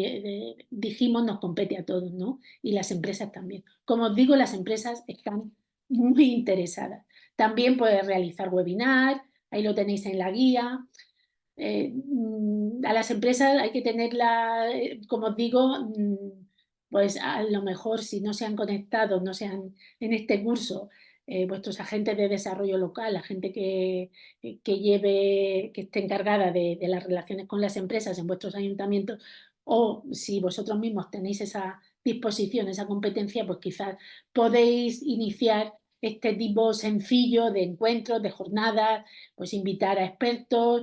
[SPEAKER 1] dijimos nos compete a todos, ¿no? Y las empresas también. Como os digo, las empresas están muy interesadas. También puedes realizar webinar, ahí lo tenéis en la guía. A las empresas hay que tenerla, como os digo, pues a lo mejor si no se han conectado, no sean en este curso, vuestros agentes de desarrollo local, la gente que esté encargada de las relaciones con las empresas en vuestros ayuntamientos, o si vosotros mismos tenéis esa disposición, esa competencia, pues quizás podéis iniciar este tipo sencillo de encuentros, de jornadas, pues invitar a expertos,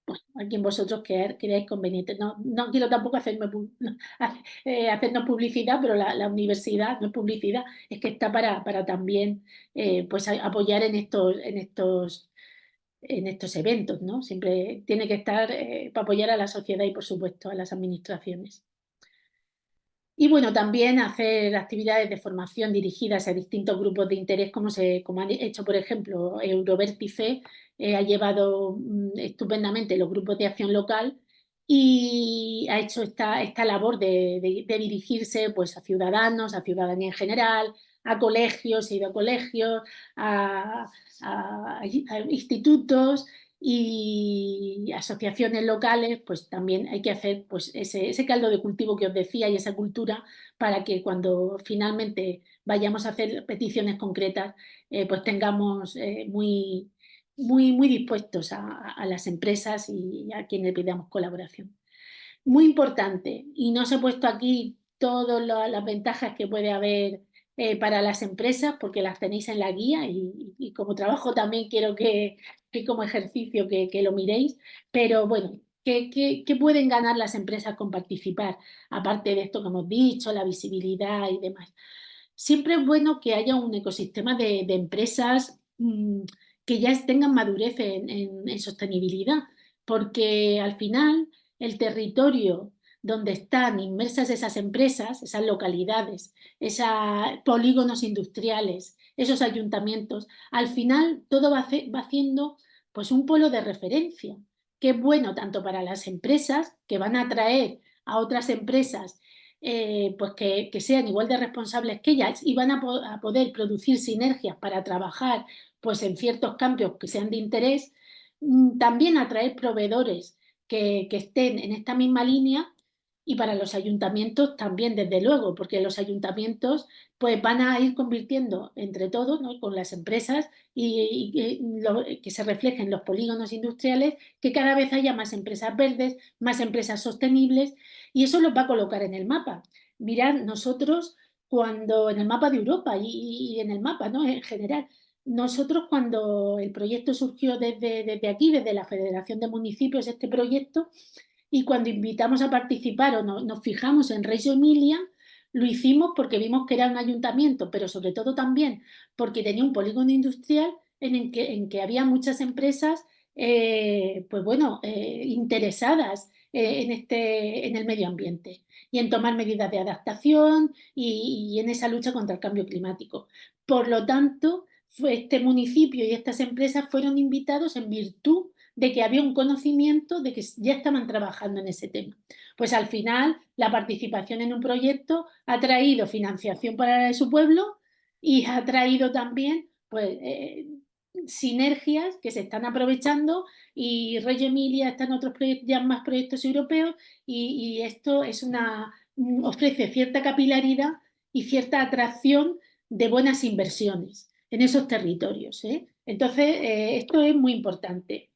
[SPEAKER 1] pues, a quien vosotros creáis conveniente. No quiero tampoco hacernos publicidad, pero la universidad no es publicidad, es que está para también pues apoyar en estos eventos, ¿no? Siempre tiene que estar para apoyar a la sociedad y, por supuesto, a las administraciones. Y bueno, también hacer actividades de formación dirigidas a distintos grupos de interés, como han hecho, por ejemplo, Eurovértice, ha llevado estupendamente los grupos de acción local y ha hecho esta labor de dirigirse pues, a ciudadanos, a ciudadanía en general, a colegios, ha ido a colegios, a institutos y asociaciones locales, pues también hay que hacer pues, ese caldo de cultivo que os decía y esa cultura para que cuando finalmente vayamos a hacer peticiones concretas, pues tengamos muy dispuestos a las empresas y a quienes pidamos colaboración. Muy importante, y no os he puesto aquí todas las ventajas que puede haber para las empresas, porque las tenéis en la guía y como trabajo también quiero que como ejercicio que lo miréis, pero bueno, ¿qué pueden ganar las empresas con participar? Aparte de esto que hemos dicho, la visibilidad y demás. Siempre es bueno que haya un ecosistema de empresas que ya tengan madurez en sostenibilidad, porque al final el territorio donde están inmersas esas empresas, esas localidades, esos polígonos industriales, esos ayuntamientos, al final todo va haciendo pues un polo de referencia, que es bueno tanto para las empresas que van a atraer a otras empresas pues que sean igual de responsables que ellas y van a poder producir sinergias para trabajar pues en ciertos cambios que sean de interés, también atraer proveedores que estén en esta misma línea y para los ayuntamientos también, desde luego, porque los ayuntamientos pues van a ir convirtiendo entre todos, ¿no? Con las empresas que se reflejen los polígonos industriales, que cada vez haya más empresas verdes, más empresas sostenibles y eso los va a colocar en el mapa. Mirad, nosotros cuando en el mapa de Europa y en el mapa, ¿no? En general, nosotros cuando el proyecto surgió desde aquí, desde la Federación de Municipios, este proyecto, y cuando invitamos a participar o nos fijamos en Reggio Emilia, lo hicimos porque vimos que era un ayuntamiento, pero sobre todo también porque tenía un polígono industrial en que había muchas empresas pues bueno, interesadas en el medio ambiente y en tomar medidas de adaptación y en esa lucha contra el cambio climático. Por lo tanto, este municipio y estas empresas fueron invitados en virtud de que había un conocimiento de que ya estaban trabajando en ese tema. Pues al final la participación en un proyecto ha traído financiación para su pueblo y ha traído también pues, sinergias que se están aprovechando, y Reggio Emilia está en otros ya más proyectos europeos, y esto es ofrece cierta capilaridad y cierta atracción de buenas inversiones en esos territorios, ¿eh? Entonces, esto es muy importante.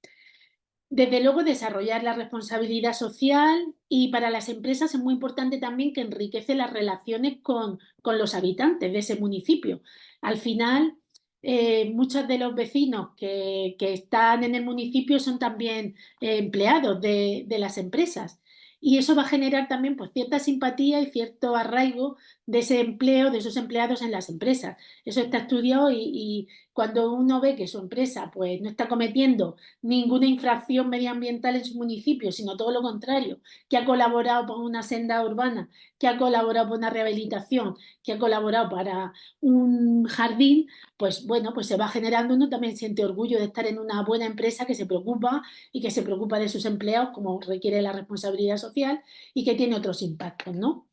[SPEAKER 1] Desde luego, desarrollar la responsabilidad social, y para las empresas es muy importante también que enriquece las relaciones con los habitantes de ese municipio. Al final, muchos de los vecinos que están en el municipio son también empleados de las empresas, y eso va a generar también pues, cierta simpatía y cierto arraigo de ese empleo, de esos empleados en las empresas. Eso está estudiado, y cuando uno ve que su empresa pues, no está cometiendo ninguna infracción medioambiental en su municipio, sino todo lo contrario, que ha colaborado por una senda urbana, que ha colaborado por una rehabilitación, que ha colaborado para un jardín, pues bueno, pues se va generando, uno también siente orgullo de estar en una buena empresa que se preocupa, y que se preocupa de sus empleados como requiere la responsabilidad social, y que tiene otros impactos, ¿no?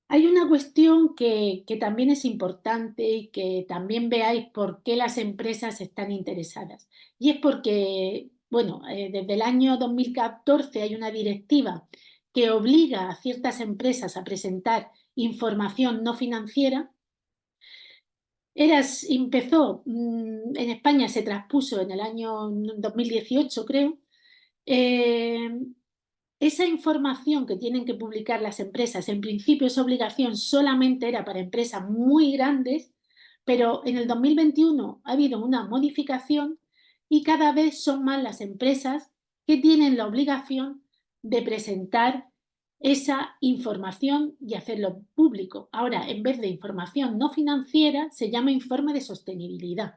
[SPEAKER 1] Hay una cuestión que también es importante, y que también veáis por qué las empresas están interesadas. Y es porque, bueno, desde el año 2014 hay una directiva que obliga a ciertas empresas a presentar información no financiera. Empezó, en España se traspuso en el año 2018, creo. Eh, Esa información que tienen que publicar las empresas, en principio esa obligación solamente era para empresas muy grandes, pero en el 2021 ha habido una modificación, y cada vez son más las empresas que tienen la obligación de presentar esa información y hacerlo público. Ahora, en vez de información no financiera, se llama informe de sostenibilidad,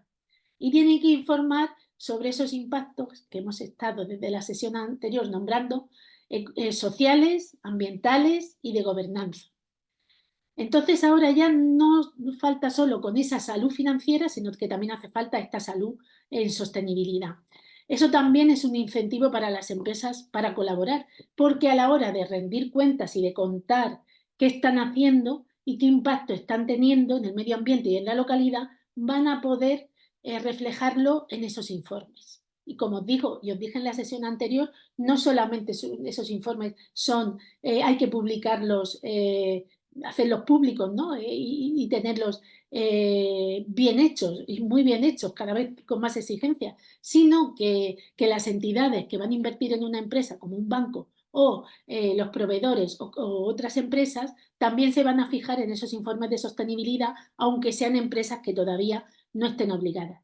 [SPEAKER 1] y tienen que informar sobre esos impactos que hemos estado desde la sesión anterior nombrando, sociales, ambientales y de gobernanza. Entonces ahora ya no falta solo con esa salud financiera, sino que también hace falta esta salud en sostenibilidad. Eso también es un incentivo para las empresas para colaborar, porque a la hora de rendir cuentas y de contar qué están haciendo y qué impacto están teniendo en el medio ambiente y en la localidad, van a poder reflejarlo en esos informes. Y como os digo, y os dije en la sesión anterior, no solamente esos informes hay que publicarlos, hacerlos públicos, ¿no? Y tenerlos bien hechos, y muy bien hechos, cada vez con más exigencia, sino que las entidades que van a invertir en una empresa, como un banco, o los proveedores o otras empresas, también se van a fijar en esos informes de sostenibilidad, aunque sean empresas que todavía no estén obligadas.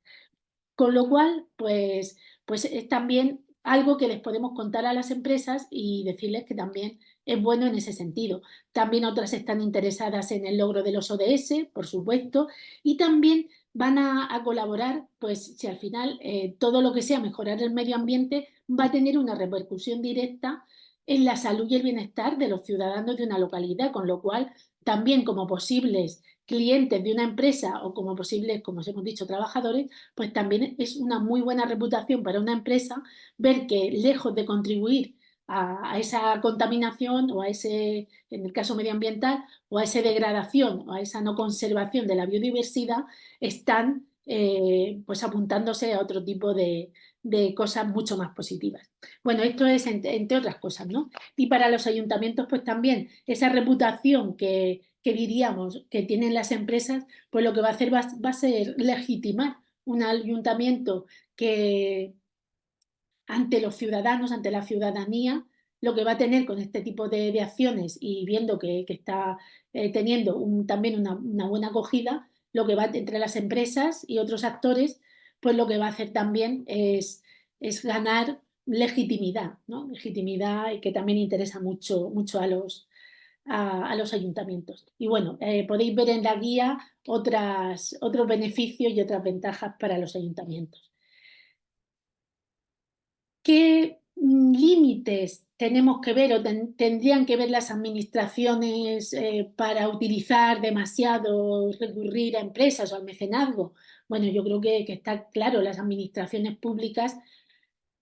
[SPEAKER 1] Con lo cual, pues es también algo que les podemos contar a las empresas y decirles que también es bueno en ese sentido. También otras están interesadas en el logro de los ODS, por supuesto, y también van a colaborar, pues si al final todo lo que sea mejorar el medio ambiente va a tener una repercusión directa en la salud y el bienestar de los ciudadanos de una localidad, con lo cual también como posibles clientes de una empresa, o como posibles, como os hemos dicho, trabajadores, pues también es una muy buena reputación para una empresa ver que, lejos de contribuir a esa contaminación, o a ese, en el caso medioambiental, o a esa degradación, o a esa no conservación de la biodiversidad, están pues apuntándose a otro tipo de cosas mucho más positivas. Bueno, esto es entre otras cosas, ¿no? Y para los ayuntamientos, pues también esa reputación que diríamos que tienen las empresas, pues lo que va a hacer va a ser legitimar un ayuntamiento que ante los ciudadanos, ante la ciudadanía, lo que va a tener con este tipo de acciones, y viendo que está teniendo también una buena acogida, lo que va entre las empresas y otros actores, pues lo que va a hacer también es ganar legitimidad, ¿no? Legitimidad, y que también interesa mucho, mucho a los ayuntamientos. Y bueno, podéis ver en la guía otros beneficios y otras ventajas para los ayuntamientos. ¿Qué límites tenemos que ver, o tendrían que ver las administraciones para utilizar demasiado, recurrir a empresas o al mecenazgo? Bueno, yo creo que está claro, las administraciones públicas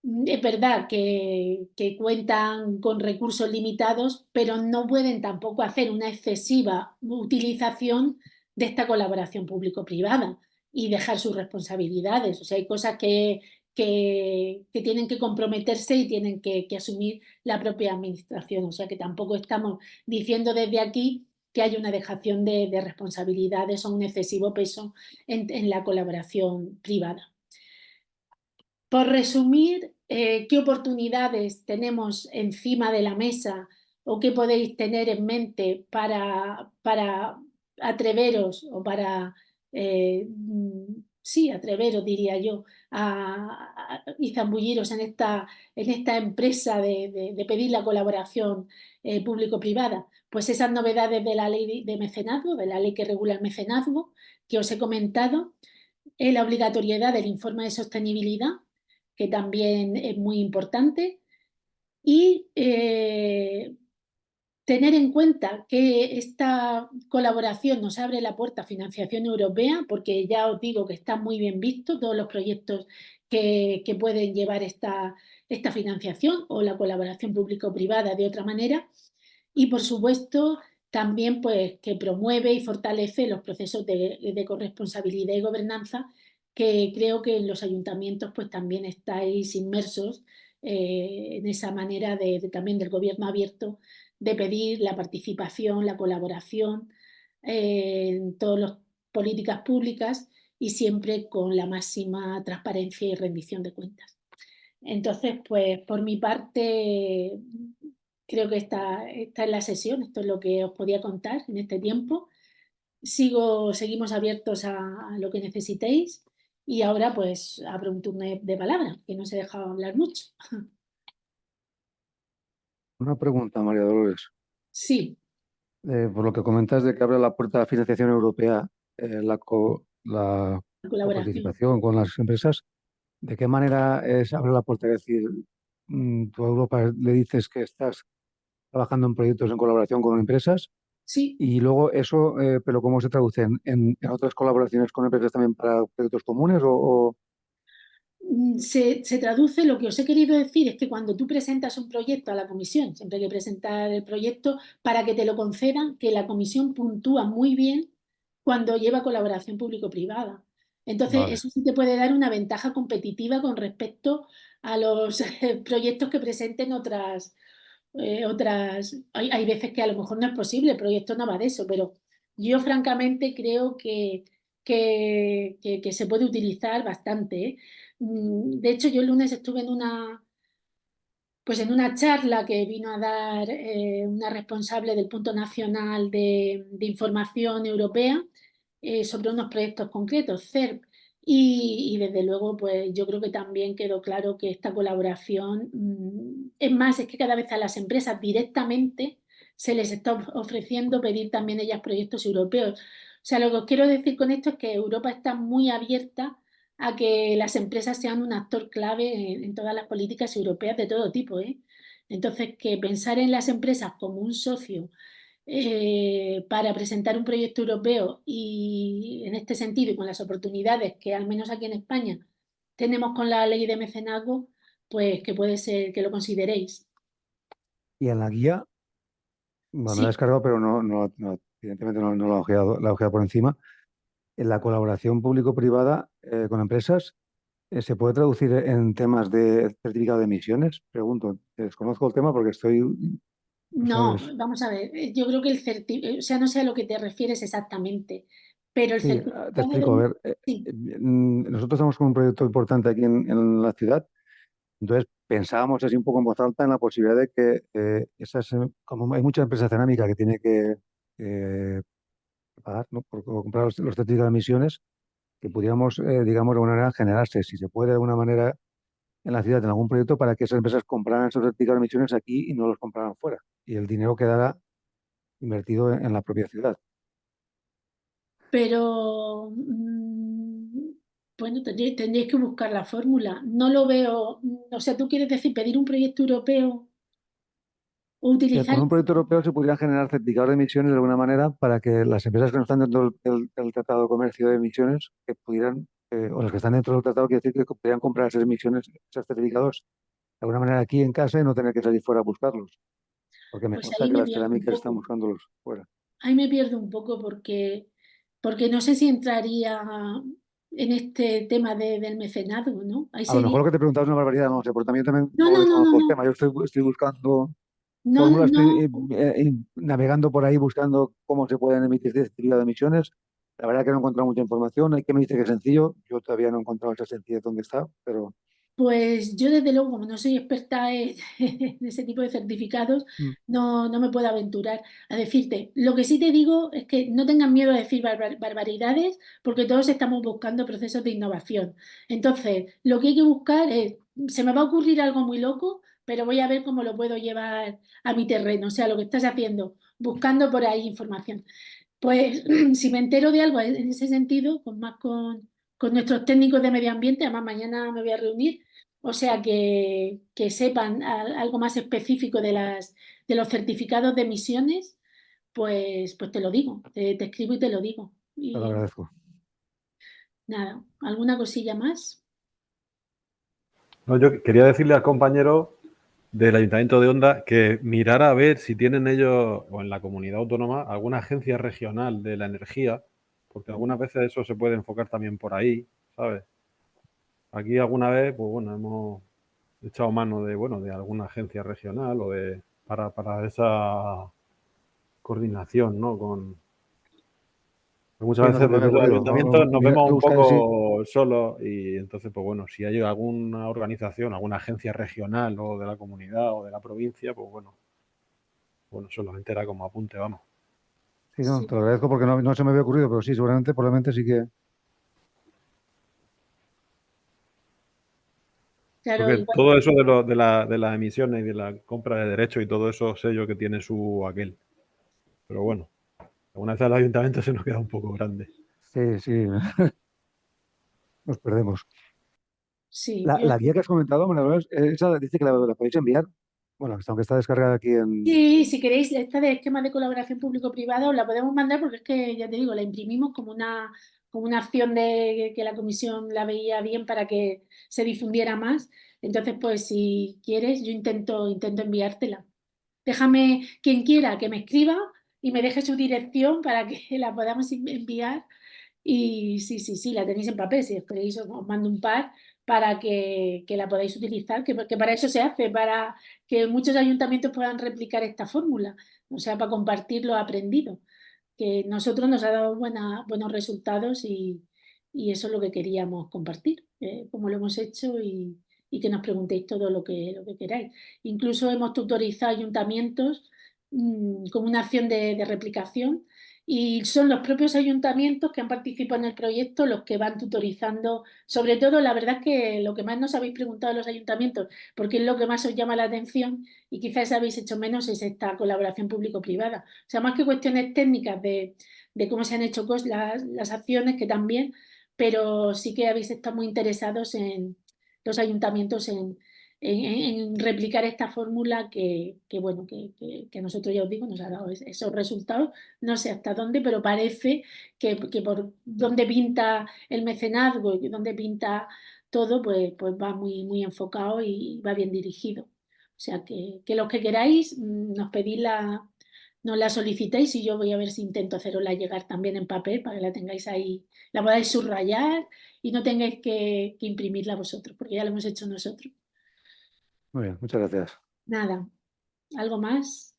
[SPEAKER 1] Es verdad que cuentan con recursos limitados, pero no pueden tampoco hacer una excesiva utilización de esta colaboración público-privada y dejar sus responsabilidades. O sea, hay cosas que tienen que comprometerse y tienen que asumir la propia administración. O sea, que tampoco estamos diciendo desde aquí que hay una dejación de responsabilidades o un excesivo peso en la colaboración privada. Por resumir, ¿qué oportunidades tenemos encima de la mesa o qué podéis tener en mente para atreveros o para, sí, atreveros, diría yo, y zambulliros en esta empresa de pedir la colaboración público-privada? Pues esas novedades de la ley de mecenazgo, de la ley que regula el mecenazgo, que os he comentado, la obligatoriedad del informe de sostenibilidad, que también es muy importante, y tener en cuenta que esta colaboración nos abre la puerta a financiación europea, porque ya os digo que está muy bien visto todos los proyectos que pueden llevar esta financiación o la colaboración público-privada de otra manera. Y por supuesto, también pues, que promueve y fortalece los procesos de corresponsabilidad y gobernanza, que creo que en los ayuntamientos pues, también estáis inmersos en esa manera también del gobierno abierto de pedir la participación, la colaboración en todas las políticas públicas y siempre con la máxima transparencia y rendición de cuentas. Entonces, pues por mi parte, creo que esta es la sesión, esto es lo que os podía contar en este tiempo. Seguimos abiertos a lo que necesitéis y ahora pues abro un turno de palabra, que no se deja hablar mucho.
[SPEAKER 2] Una pregunta, María Dolores.
[SPEAKER 1] Sí,
[SPEAKER 2] Por lo que comentas de que abre la puerta a la financiación europea, la
[SPEAKER 1] la colaboración.
[SPEAKER 2] coparticipación con las empresas, ¿de qué manera abre la puerta? Es decir, tú a Europa le dices que estás trabajando en proyectos en colaboración con empresas
[SPEAKER 1] Sí,
[SPEAKER 2] y luego eso, pero ¿cómo se traduce en otras colaboraciones con empresas también para proyectos comunes o
[SPEAKER 1] se traduce, lo que os he querido decir es que cuando tú presentas un proyecto a la comisión, siempre hay que presentar el proyecto para que te lo concedan, que la comisión puntúa muy bien cuando lleva colaboración público-privada. Entonces,
[SPEAKER 2] Vale.
[SPEAKER 1] eso sí te puede dar una ventaja competitiva con respecto a los proyectos que presenten otras. Hay veces que a lo mejor no es posible, el proyecto no va de eso, pero yo francamente creo que se puede utilizar bastante, ¿eh? De hecho, yo el lunes estuve pues en una charla que vino a dar una responsable del Punto Nacional de Información Europea sobre unos proyectos concretos, CERP, y desde luego, pues yo creo que también quedó claro que esta colaboración, es más, es que cada vez a las empresas directamente se les está ofreciendo pedir también ellas proyectos europeos. O sea, lo que os quiero decir con esto es que Europa está muy abierta a que las empresas sean un actor clave en todas las políticas europeas de todo tipo, ¿eh? Entonces, que pensar en las empresas como un socio para presentar un proyecto europeo y en este sentido y con las oportunidades que al menos aquí en España tenemos con la ley de mecenazgo, pues que puede ser que lo consideréis.
[SPEAKER 2] y en la guía? Bueno, me la he
[SPEAKER 1] Sí,
[SPEAKER 2] descargado, pero evidentemente no la he ojeado por encima. En la colaboración público-privada con empresas, ¿se puede traducir en temas de certificado de emisiones? Pregunto, desconozco el tema porque
[SPEAKER 1] no,
[SPEAKER 2] ¿sabes?
[SPEAKER 1] vamos a ver, yo creo que o sea, no sé a lo que te refieres exactamente, pero el
[SPEAKER 2] Sí, te
[SPEAKER 1] certificado
[SPEAKER 2] explico. A
[SPEAKER 1] de...
[SPEAKER 2] ver,
[SPEAKER 1] Sí,
[SPEAKER 2] nosotros estamos con un proyecto importante aquí en la ciudad. Entonces pensábamos así un poco en voz alta en la posibilidad de que como hay mucha empresa cerámica que tiene que pagar, ¿no? Por comprar los certificados de emisiones, que pudiéramos, digamos, de alguna manera generarse, si se puede, de alguna manera en la ciudad, en algún proyecto, para que esas empresas compraran esos certificados de emisiones aquí y no los compraran fuera. Y el dinero quedara invertido en la propia ciudad.
[SPEAKER 1] pero bueno, tendríais que buscar la fórmula. No lo veo, o sea, tú quieres decir pedir un proyecto europeo. o
[SPEAKER 2] Que
[SPEAKER 1] utilizar...
[SPEAKER 2] con un proyecto europeo se podrían generar certificados de emisiones de alguna manera para que las empresas que no están dentro del Tratado de Comercio de Emisiones, que pudieran, o las que están dentro del tratado, quiere decir que pudieran comprar esas emisiones, esos certificados, de alguna manera aquí en casa y no tener que salir fuera a buscarlos. Porque me
[SPEAKER 1] Pues
[SPEAKER 2] consta
[SPEAKER 1] ahí
[SPEAKER 2] que
[SPEAKER 1] me
[SPEAKER 2] las
[SPEAKER 1] pierdo un
[SPEAKER 2] cerámicas están
[SPEAKER 1] poco.
[SPEAKER 2] buscándolos fuera.
[SPEAKER 1] Ahí me pierdo un poco porque no sé si entraría en este tema del mecenazgo, ¿no? Ahí
[SPEAKER 2] A lo
[SPEAKER 1] sería...
[SPEAKER 2] mejor lo que te preguntabas es una barbaridad, no sé, porque también,
[SPEAKER 1] No,
[SPEAKER 2] no
[SPEAKER 1] no, no, no,
[SPEAKER 2] desconozco el
[SPEAKER 1] no.
[SPEAKER 2] tema. Yo estoy buscando
[SPEAKER 1] No,
[SPEAKER 2] fórmulas, estoy
[SPEAKER 1] no.
[SPEAKER 2] navegando por ahí buscando cómo se pueden emitir certificados de emisiones. La verdad que no he encontrado mucha información. Hay que me dice que es sencillo. Yo todavía no he encontrado esa sencillez dónde está, pero
[SPEAKER 1] Pues yo desde luego, como no soy experta en ese tipo de certificados,
[SPEAKER 2] mm,
[SPEAKER 1] no me puedo aventurar a decirte. Lo que sí te digo es que no tengan miedo a decir barbaridades porque todos estamos buscando procesos de innovación. Entonces, lo que hay que buscar es, se me va a ocurrir algo muy loco, pero voy a ver cómo lo puedo llevar a mi terreno, o sea, lo que estás haciendo, buscando por ahí información. Pues si me entero de algo en ese sentido, pues más con nuestros técnicos de medio ambiente, además mañana me voy a reunir, o sea que sepan algo más específico de los certificados de emisiones, pues te lo digo, te escribo y te lo digo.
[SPEAKER 2] te lo
[SPEAKER 1] Y
[SPEAKER 2] agradezco.
[SPEAKER 1] nada, ¿alguna cosilla más?
[SPEAKER 3] No, yo quería decirle al compañero del Ayuntamiento de Onda que mirara a ver si tienen ellos, o en la comunidad autónoma, alguna agencia regional de la energía, porque algunas veces eso se puede enfocar también por ahí, ¿sabes? Aquí alguna vez, pues bueno, hemos echado mano de, bueno, de alguna agencia regional o para esa coordinación, ¿no?
[SPEAKER 2] Sí,
[SPEAKER 3] Muchas
[SPEAKER 2] no se
[SPEAKER 3] veces
[SPEAKER 2] me había
[SPEAKER 3] desde los
[SPEAKER 2] ocurrido.
[SPEAKER 3] ayuntamientos nos
[SPEAKER 2] Mira,
[SPEAKER 3] vemos
[SPEAKER 2] lo
[SPEAKER 3] un
[SPEAKER 2] buscaré, sí.
[SPEAKER 3] poco solos y entonces, pues bueno, si hay alguna organización, alguna agencia regional o de la comunidad o de la provincia, pues bueno, solamente era como apunte, vamos.
[SPEAKER 2] Sí, no,
[SPEAKER 1] Sí,
[SPEAKER 2] te lo agradezco porque no se me había ocurrido, pero sí, seguramente, probablemente sí que.
[SPEAKER 1] claro,
[SPEAKER 3] Porque
[SPEAKER 1] igual.
[SPEAKER 3] todo eso de las emisiones y de la compra de derechos y todo eso sé yo que tiene su aquel. Pero bueno, alguna vez al ayuntamiento se nos queda un poco grande.
[SPEAKER 2] Sí, sí, nos perdemos.
[SPEAKER 1] Sí,
[SPEAKER 2] La guía que has comentado, María Dolores, esa dice que la podéis enviar. Bueno, aunque está descargada aquí en.
[SPEAKER 1] sí, si queréis, esta de esquema de colaboración público-privado os la podemos mandar porque es que, ya te digo, la imprimimos como una acción de que la comisión la veía bien para que se difundiera más. Entonces, pues si quieres, yo intento enviártela. Déjame quien quiera que me escriba y me deje su dirección para que la podamos enviar y sí, sí, sí, la tenéis en papel. Si os queréis, os mando un par para que la podáis utilizar, que para eso se hace, para que muchos ayuntamientos puedan replicar esta fórmula, o sea, para compartir lo aprendido, que nosotros nos ha dado buenos resultados y eso es lo que queríamos compartir, como lo hemos hecho y que nos preguntéis todo lo que queráis. Incluso hemos tutorizado ayuntamientos con una acción de replicación y son los propios ayuntamientos que han participado en el proyecto los que van tutorizando. Sobre todo, la verdad es que lo que más nos habéis preguntado a los ayuntamientos, porque es lo que más os llama la atención y quizás habéis hecho menos, es esta colaboración público-privada. O sea, más que cuestiones técnicas de cómo se han hecho las acciones, que también, pero sí que habéis estado muy interesados en los ayuntamientos en replicar esta fórmula bueno, que a nosotros, ya os digo, nos ha dado esos resultados no sé hasta dónde, pero parece que por donde pinta el mecenazgo y donde pinta todo, pues va muy enfocado y va bien dirigido. O sea que los que queráis nos pedís nos la solicitéis y yo voy a ver si intento hacerosla llegar también en papel para que la tengáis ahí, la podáis subrayar y no tengáis que imprimirla vosotros, porque ya lo hemos hecho nosotros.
[SPEAKER 2] Muy bien, muchas gracias.
[SPEAKER 1] Nada, ¿algo más?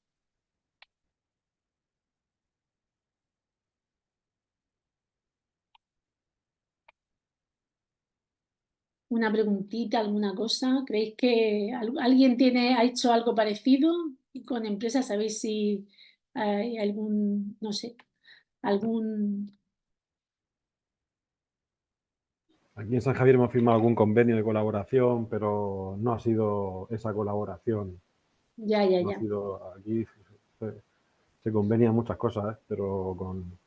[SPEAKER 1] Una preguntita, alguna cosa. ¿Creéis que alguien ha hecho algo parecido con empresas? ¿Sabéis si hay algún, no sé, algún...
[SPEAKER 3] Aquí en San Javier hemos firmado algún convenio de colaboración, pero no ha sido esa colaboración.
[SPEAKER 1] Ya, ya,
[SPEAKER 3] No ha
[SPEAKER 1] ya.
[SPEAKER 3] sido aquí. Se convenian muchas cosas, pero con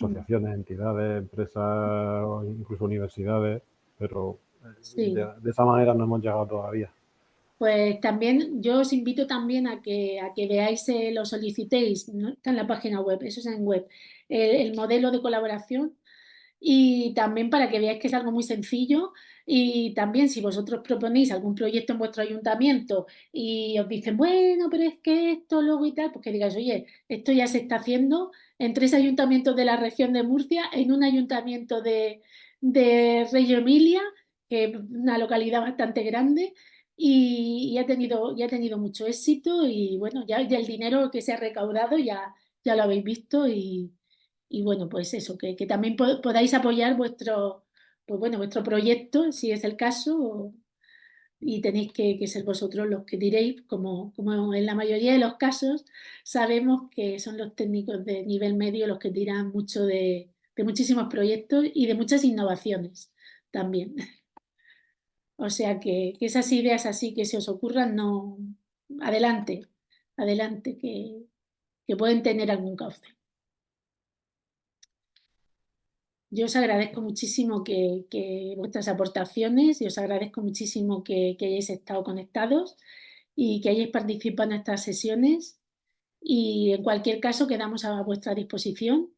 [SPEAKER 1] Mm,
[SPEAKER 3] asociaciones, entidades, empresas, incluso universidades, pero
[SPEAKER 1] sí,
[SPEAKER 3] de esa manera no hemos llegado todavía.
[SPEAKER 1] Pues también yo os invito también a que veáis, lo solicitéis, ¿no? Está en la página web, eso es en web, el modelo de colaboración. Y también para que veáis que es algo muy sencillo, y también si vosotros proponéis algún proyecto en vuestro ayuntamiento y os dicen, bueno, pero es que esto luego y tal, pues que digáis, oye, esto ya se está haciendo en 3 ayuntamientos de la región de Murcia, en un ayuntamiento de Reggio Emilia, que es una localidad bastante grande, y ha tenido mucho éxito, y bueno, ya el dinero que se ha recaudado ya lo habéis visto. Y bueno, pues eso, que también podáis apoyar pues bueno, vuestro proyecto, si es el caso, y tenéis que ser vosotros los que diréis, como en la mayoría de los casos sabemos que son los técnicos de nivel medio los que dirán mucho de muchísimos proyectos y de muchas innovaciones también. O sea que esas ideas así que se os ocurran, no, adelante, adelante, que pueden tener algún cauce. Yo os agradezco muchísimo que vuestras aportaciones, y os agradezco muchísimo que hayáis estado conectados y que hayáis participado en estas sesiones. Y en cualquier caso, quedamos a vuestra disposición.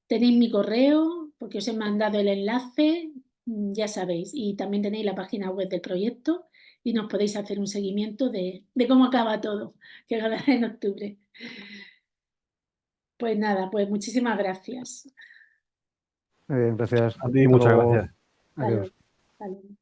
[SPEAKER 1] Tenéis mi correo, porque os he mandado el enlace, ya sabéis, y también tenéis la página web del proyecto, y nos podéis hacer un seguimiento de cómo acaba todo, que ahora en octubre. Pues nada, pues muchísimas gracias.
[SPEAKER 2] Gracias.
[SPEAKER 3] A ti
[SPEAKER 2] Hasta
[SPEAKER 3] muchas
[SPEAKER 2] luego.
[SPEAKER 3] gracias.
[SPEAKER 1] Hasta luego.
[SPEAKER 2] Adiós.
[SPEAKER 1] Hasta luego.